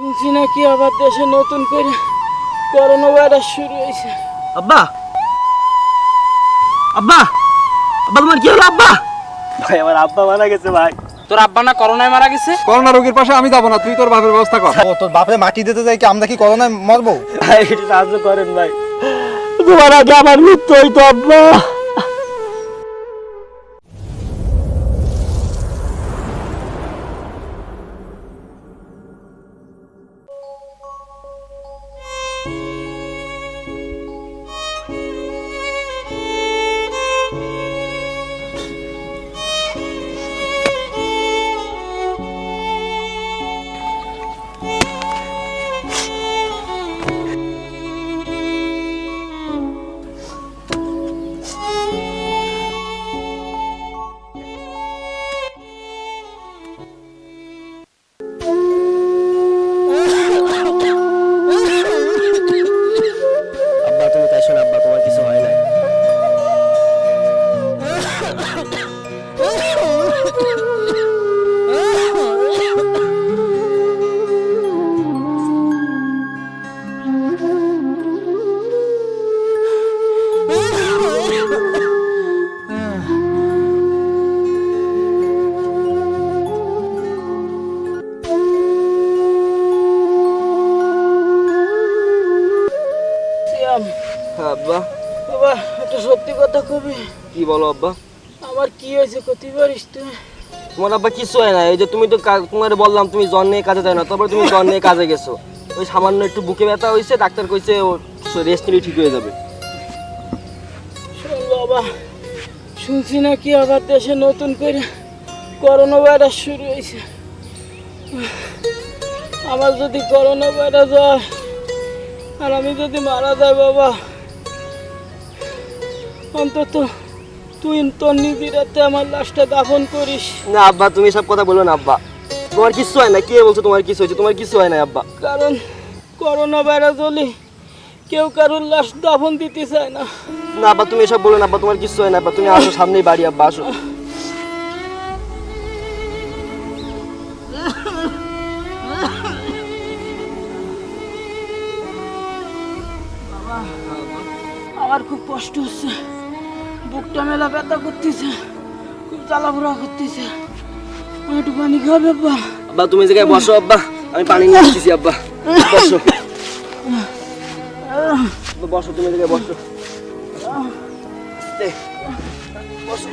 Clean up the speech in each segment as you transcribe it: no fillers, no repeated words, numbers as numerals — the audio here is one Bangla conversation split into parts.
শুনছি নাকি আবার দেশে নতুন করে করোনা ভাইরাস শুরু হয়েছে। আব্বা আব্বা আব্বা তোমার কি হলো আব্বা? ভাই আমার আব্বা মারা গেছে ভাই। তোর আব্বা না করোনায় মারা গেছে? করোনা রোগীর পাশে আমি যাবো না, তুই তোর বাপের ব্যবস্থা কর। ও তোর বাপরে মাটি দিতে যাই কি আমরা কি করোনায় মরবো? ভাই একটু সাহায্য করেন ভাই, তোমার আগে আমার মৃত্যু হইতো আব্বা। আব্বা তুমি তাই শোনো, আব্বা তোমার কিছু হয় নাই। সিয়াম, আব্বা বাবা একটা সত্যি কথা কবি, কি বলো আব্বা? আমার কি হয়েছে কতি পারিস তুই? তোমার আব্বা কিছু হয় না। এই যে তুমি তো তোমার বললাম তুমি জ্বর নিয়ে কাজে যাও না, তারপরে তুমি জ্বর নিয়ে কাজে গেছো। ওই সামান্য একটু বুকে ব্যথা হয়েছে, ডাক্তার কইছে রেস্ট নিলে ঠিক হয়ে যাবে। শোন বাবা, শুনছি নাকি আবার দেশে নতুন করে করোনা ভাইরাস শুরু হয়েছে। আমার যদি করোনা ভাইরাস হয় আর আমি যদি মারা যাই বাবা, অন্তত তুই তোর নিজের হাতে আমার লাশটা দাফন করিস। না আব্বা তুমি সব কথা বলো না আব্বা, তোমার কিছু হয় না। কে বলছো তোমার কিছু হয়েছে? তোমার কিছু হয় না আব্বা। কারণ করোনা ভাইরাস হলে কেউ কারোর লাশ দাফন দিতে চায় না। না আব্বা তুমি এসব বলো না আব্বা, তোমার কিছু হয় না আব্বা। তুমি আসো, সামনেই বাড়ি আব্বা, আসো। আমার খুব কষ্ট হচ্ছে, বুকটা মেলা ব্যথা করতেছে, খুব জ্বালাপোড়া করতেছে। আমি একটু পানি খাবে বাবা? আব্বা তুমি জায়গায় বসো আব্বা, আমি পানি নিয়ে আসতেছি আব্বা। বসো আব্বা, বসো তুমি জায়গায় বসো। আস্তে। বসো।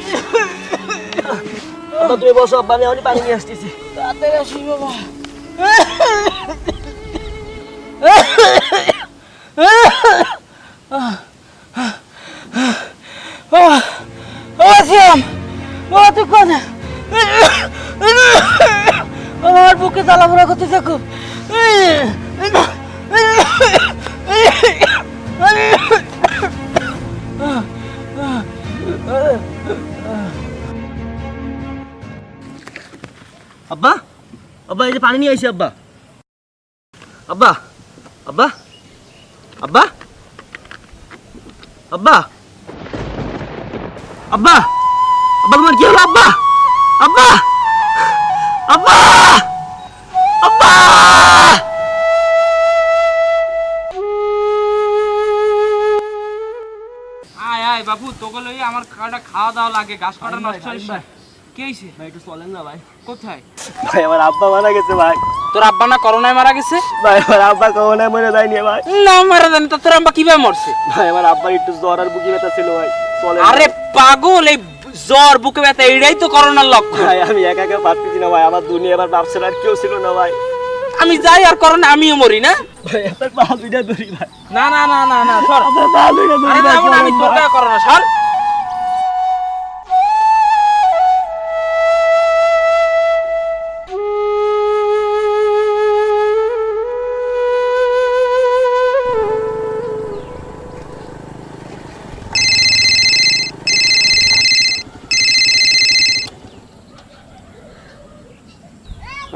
আব্বা তুমি বসো আব্বা, আমি পানি নিয়ে আসতেছি। তাড়াতাড়ি আসি বাবা। শ্যাম, তুই কোথায়? আমার বুকে জ্বালাপোড়া করতেছে খুব। আব্বা আব্বা এই যে পানি নিয়ে আইছি আব্বা। আব্বা আব্বা আব্বা আব্বা আব্বা আব্বা তোমার কি হলো আব্বা? আব্বা আব্বা আব্বা আয় আয় বাবু, তোকে লই আমার কাটা খাওয়া দাওয়া লাগে, গাছ কাটা নষ্ট হইছে। কি হইছে ভাই একটু চলেন না ভাই। কোথায়? ভাই আমার আব্বা মারা গেছে ভাই। তোর আব্বা না করোনায় মারা গেছে? ভাই আমার আব্বা করোনায় মরে যায়নি ভাই। না মারা জানি তো, তোর আব্বা কিভাবে মরছে? ভাই আমার আব্বার একটু জ্বর আর বুকে ব্যথা ছিল ভাই, চলে। আরে পাগল, এই জ্বর বুকে ব্যথা এটাই তো করোনার লক্ষণ। ভাই আমি একা একা পারতেছি না ভাই, আমার দুনিয়া আমার বাপ ছাড়া আর কেউ ছিল না ভাই। আমি যাই আর করোনা আমিও মরি না। ভাই আপনার পা দুইটা ধরি ভাই, না না না না না সর। আপনার পা দুইটা ধরি আরে ভাই, না, আমি তোকে করোনা সর।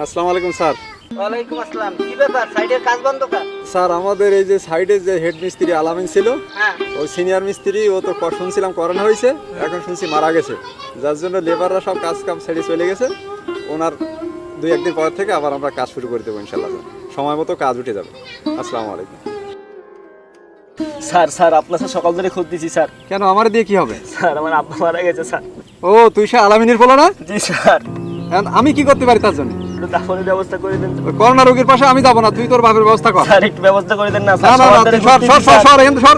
আসসালামু আলাইকুম স্যার। ওয়ালাইকুম আসসালাম। কি ব্যাপার, সাইডের কাজ বন্ধ কা? স্যার আমাদের এই যে সাইডে যে হেড মিস্ত্রি আলামিন ছিল, হ্যাঁ ওই সিনিয়র মিস্ত্রি, ও তো শুনছিলাম করোনা হয়েছে, এখন শুনছি মারা গেছে। যার জন্য লেবাররা সব কাজ কাম ছেড়ে চলে গেছে। ওনার 2-1 দিন পর থেকে আবার আমরা কাজ শুরু করে দেবো ইনশাল্লাহ। সময় মতো কাজ উঠে যাবে। আসসালামু আলাইকুম। স্যার স্যার আপনার স্যার সকাল ধরে খুঁজতেছি স্যার। কেন আমার দিয়ে কি হবে? স্যার আমার আব্বা মারা গেছে স্যার। ও তুই সে আলামিনের বলো না? জি স্যার। এখন আমি কি করতে পারি তার জন্য? একটু দাফনের ব্যবস্থা করে দেন। ওই করোনা রোগীর পাশে আমি যাবো না, তুই তোর বাপের ব্যবস্থা কর। স্যার একটু ব্যবস্থা করে দেন না না স্যার। না না, তুই সর সর সর সর এখান থেকে সর।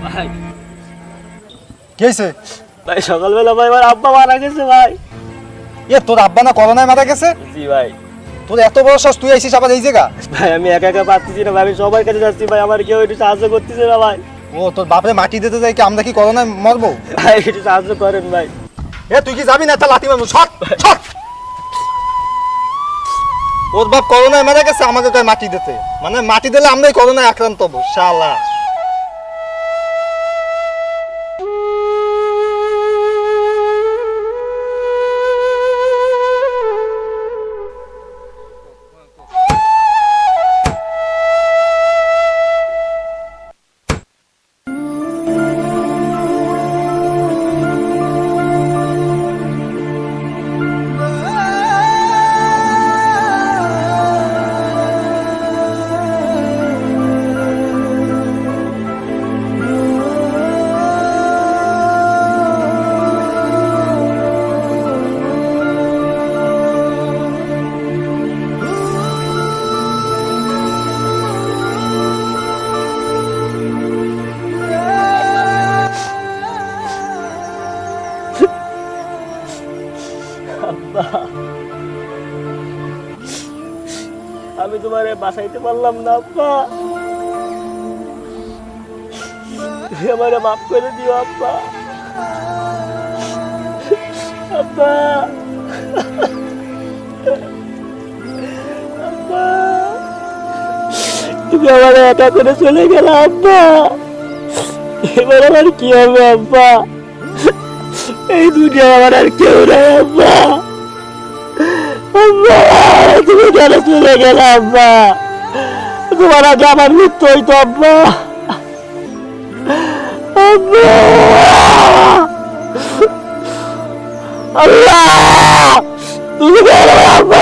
ভাই কি হয়েছে? ভাই সকালবেলা ভাই আমার আব্বা মারা গেছে ভাই। এ তোর আব্বা না করোনায় মারা গেছে? জি ভাই। তোর এত বড় সাহস, তুই আইছিস আবার এই জায়গা? ভাই আমি একা একা পাচ্ছি না ভাই, আমি সবার কাছে যাচ্ছি ভাই, আমার কেউ একটু সাহায্য করতেছে না ভাই। ও তোর বাপরে মাটি দিতে যাই কি আমরা কি করোনায় মরবো? ভাই একটু সাহায্য করেন ভাই। এ তুই কি যাবি না? তা লাথি মারবো, সর সর। ওর বাপ করোনায় মারা গেছে, আমাকে কয় মাটি দিতে, মানে মাটি দিলে আমরাই করোনায় আক্রান্ত হবো শালা। আমি তোমারে বাঁচাইতে পারলাম না আব্বা, তুমি আমারে মাফ করে দিও আব্বা। আব্বা আব্বা তুমি আমারে একা করে চলে গেলে আব্বা, এবার আমার কি হবে আব্বা? এই দুনিয়া আমার আর কেউ নাই আব্বা। আব্বা তুমি কেন চলে গেলে আব্বা? তোমার আগে আমার মৃত্যু হইতো আব্বা। আব্বা আল্লাহ তুমি কেন আব্বা